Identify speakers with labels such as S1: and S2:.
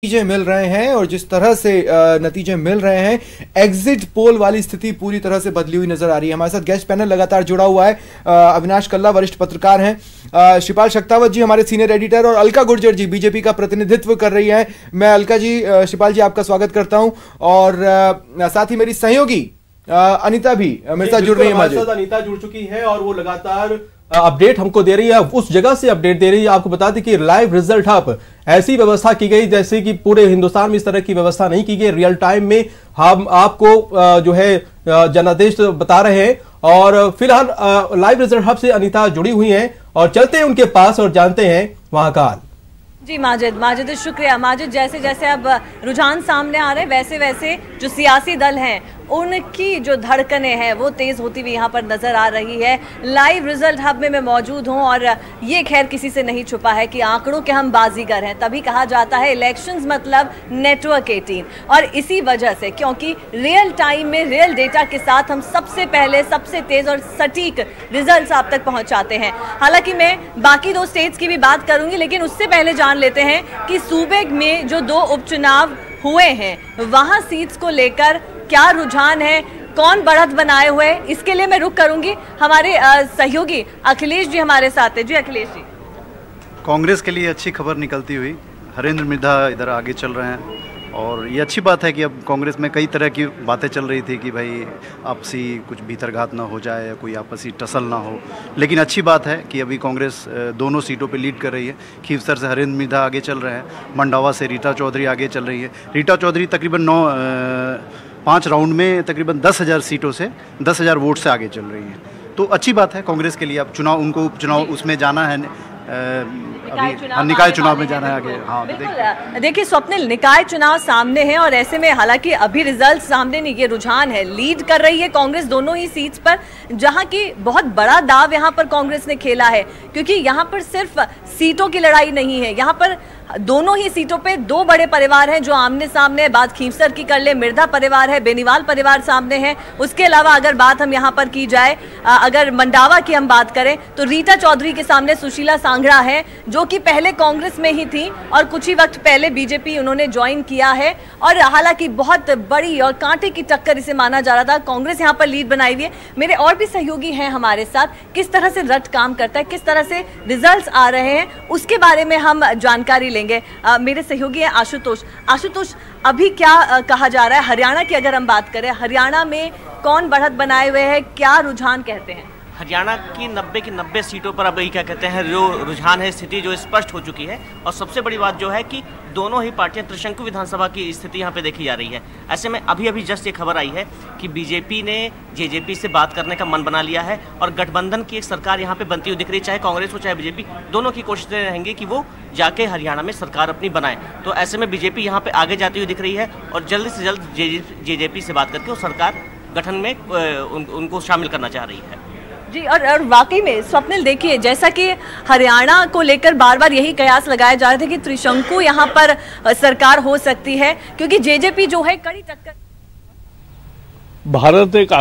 S1: नतीजे मिल रहे हैं और जिस तरह से नतीजे मिल रहे हैं, एग्जिट पोल वाली स्थिति पूरी तरह से बदली हुई नजर आ रही है। हमारे साथ गेस्ट पैनल लगातार जुड़ा हुआ है। अविनाश कल्ला वरिष्ठ पत्रकार हैं, शिपाल शक्तावत जी हमारे सीनियर एडिटर और अलका गुर्जर जी बीजेपी का प्रतिनिधित्व कर रही हैं। मैं अलका जी, शिपाल जी आपका स्वागत करता हूं और साथ ही मेरी सहयोगी अनीता भी मेरे साथ जुड़ रही है।
S2: अनीता जुड़ चुकी है और वो लगातार अपडेट हमको दे रही है, उस जगह से अपडेट दे रही है। आपको बता दें कि लाइव रिजल्ट हब ऐसी व्यवस्था की गई जैसे कि पूरे हिंदुस्तान में इस तरह की व्यवस्था नहीं की गई। रियल टाइम में हम आपको जो है जनादेश बता रहे हैं और फिलहाल लाइव रिजल्ट हब से अनीता जुड़ी हुई हैं और चलते हैं उनके पास और जानते हैं वहां का हाल।
S3: जी माजिद शुक्रिया। माजिद, जैसे जैसे अब रुझान सामने आ रहे हैं वैसे वैसे जो सियासी दल हैं उनकी जो धड़कनें हैं वो तेज़ होती हुई यहाँ पर नज़र आ रही है। लाइव रिजल्ट हब में मैं मौजूद हूँ और ये खैर किसी से नहीं छुपा है कि आंकड़ों के हम बाजीगर हैं। तभी कहा जाता है इलेक्शंस मतलब नेटवर्क 18, और इसी वजह से क्योंकि रियल टाइम में रियल डेटा के साथ हम सबसे पहले सबसे तेज़ और सटीक रिजल्ट आप तक पहुँचाते हैं। हालांकि मैं बाकी दो स्टेट्स की भी बात करूँगी, लेकिन उससे पहले जान लेते हैं कि सूबे में जो 2 उपचुनाव हुए हैं वहाँ सीट्स को लेकर क्या रुझान है, कौन बढ़त बनाए हुए, इसके लिए मैं रुक करूंगी। हमारे सहयोगी अखिलेश जी हमारे साथ है। जी अखिलेश जी,
S4: कांग्रेस के लिए अच्छी खबर निकलती हुई हरेंद्र मिर्धा इधर आगे चल रहे हैं और ये अच्छी बात है कि अब कांग्रेस में कई तरह की बातें चल रही थी कि भाई आपसी कुछ भीतरघात ना हो जाए या कोई आपसी टसल ना हो, लेकिन अच्छी बात है कि अभी कांग्रेस दोनों सीटों पे लीड कर रही है। खीवसर से हरेंद्र मिर्धा आगे चल रहे हैं, मंडावा से रीटा चौधरी आगे चल रही है। रीटा चौधरी तकरीबन 5 राउंड में तकरीबन 10,000 सीटों से 10,000 वोट से आगे चल रही है, तो अच्छी बात है कांग्रेस के लिए। अब चुनाव उनको उपचुनाव उसमें जाना है, निकाय चुनाव में जाना है आगे। हाँ
S3: देखिए स्वप्निल, निकाय चुनाव सामने है और ऐसे में हालांकि अभी रिजल्ट सामने नहीं, ये रुझान है, लीड कर रही है कांग्रेस दोनों ही सीट्स पर, जहां की बहुत बड़ा दाव यहां पर कांग्रेस ने खेला है क्योंकि यहां पर सिर्फ सीटों की लड़ाई नहीं है, यहां पर दोनों ही सीटों पे 2 बड़े परिवार हैं जो आमने सामने है। बात खीवसर की कर ले, मिर्धा परिवार है, बेनीवाल परिवार सामने है। उसके अलावा अगर बात हम यहाँ पर की जाए, अगर मंडावा की हम बात करें तो रीटा चौधरी के सामने सुशीला सांगड़ा है जो कि पहले कांग्रेस में ही थी और कुछ ही वक्त पहले बीजेपी उन्होंने ज्वाइन किया है और हालांकि बहुत बड़ी और कांटे की टक्कर इसे माना जा रहा था। कांग्रेस यहाँ पर लीड बनाई हुई है। मेरे और भी सहयोगी हैं हमारे साथ, किस तरह से रट काम करता है, किस तरह से रिजल्ट आ रहे हैं, उसके बारे में हम जानकारी लेंगे। मेरे सहयोगी हैं आशुतोष, अभी क्या कहा जा रहा है हरियाणा की अगर हम बात करें, हरियाणा में कौन बढ़त बनाए हुए है, क्या रुझान कहते हैं?
S5: हरियाणा की 90 की 90 सीटों पर अब क्या कहते हैं जो रुझान है, स्थिति जो स्पष्ट हो चुकी है और सबसे बड़ी बात जो है कि दोनों ही पार्टियां त्रिशंकु विधानसभा की स्थिति यहाँ पे देखी जा रही है। ऐसे में अभी जस्ट ये खबर आई है कि बीजेपी ने जेजेपी से बात करने का मन बना लिया है और गठबंधन की एक सरकार यहाँ पे बनती हुई दिख रही है, चाहे कांग्रेस हो चाहे बीजेपी, दोनों की कोशिशें रहेंगी कि वो जाके हरियाणा में सरकार अपनी बनाए। तो ऐसे में बीजेपी यहाँ पे आगे जाती हुई दिख रही है और जल्द से जल्द जेजेपी से बात करके वो सरकार गठन में उनको शामिल करना चाह रही है।
S3: जी, और वाकई में स्वप्निल देखिए, जैसा कि हरियाणा को लेकर बार बार यही कयास लगाए जा रहे थे कि त्रिशंकु यहाँ पर सरकार हो सकती है क्योंकि जेजेपी जो है कड़ी टक्कर।
S6: भारत एक